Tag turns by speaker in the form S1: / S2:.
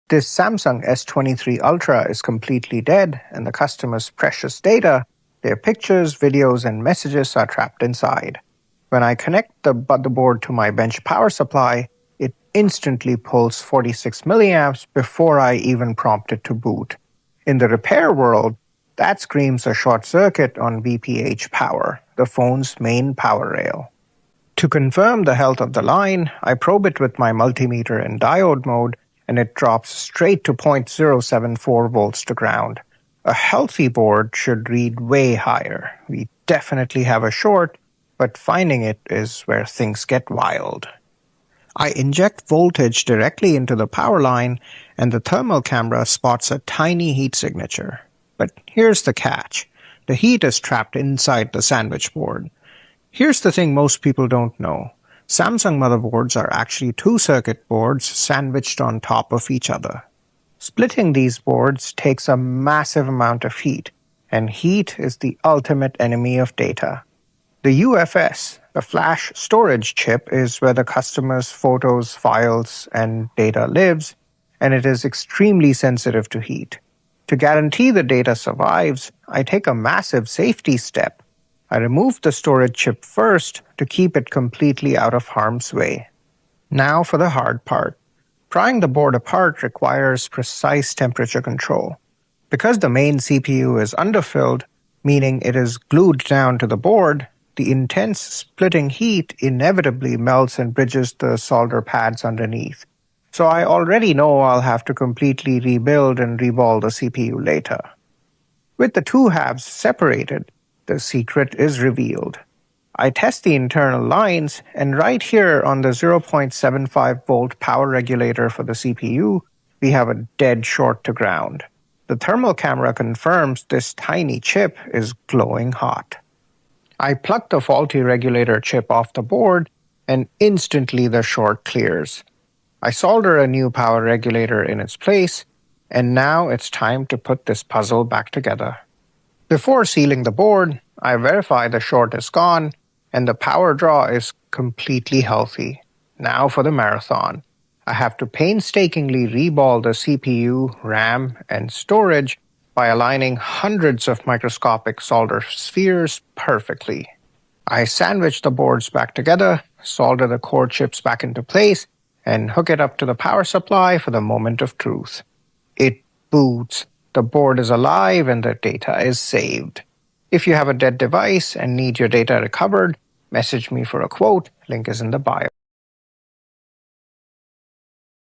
S1: This Samsung S23Ultra is completely dead, and the customer's precious data, their pictures, videos, and messages are trapped inside. When I connect the motherboard to my bench power supply, it instantly pulls 46 milliamps before I even prompt it to boot. In the repair world, that screams a short circuit on VPH power, the phone's main power rail. To confirm the health of the line, I probe it with my multimeter in diode mode, and it drops straight to 0.074 volts to ground. A healthy board should read way higher. We definitely have a short, but finding it is where things get wild. I inject voltage directly into the power line, and the thermal camera spots a tiny heat signature. But here's the catch. The heat is trapped inside the sandwich board. Here's the thing most people don't know. Samsung motherboards are actually two circuit boards sandwiched on top of each other. Splitting these boards takes a massive amount of heat, and heat is the ultimate enemy of data. The UFS, the flash storage chip, is where the customer's photos, files, and data lives, and it is extremely sensitive to heat. To guarantee the data survives, I take a massive safety step. I remove the storage chip first to keep it completely out of harm's way. Now for the hard part. Prying the board apart requires precise temperature control. Because the main CPU is underfilled, meaning it is glued down to the board, the intense splitting heat inevitably melts and bridges the solder pads underneath. So I already know I'll have to completely rebuild and reball the CPU later. With the two halves separated, the secret is revealed. I test the internal lines, and right here on the 0.75 volt power regulator for the CPU, we have a dead short to ground. The thermal camera confirms this tiny chip is glowing hot. I pluck the faulty regulator chip off the board, and instantly the short clears. I solder a new power regulator in its place, and now it's time to put this puzzle back together. Before sealing the board, I verify the short is gone and the power draw is completely healthy. Now for the marathon. I have to painstakingly reball the CPU, RAM, and storage by aligning hundreds of microscopic solder spheres perfectly. I sandwich the boards back together, solder the core chips back into place, and hook it up to the power supply for the moment of truth. It boots. The board is alive and the data is saved. If you have a dead device and need your data recovered, message me for a quote. Link is in the bio.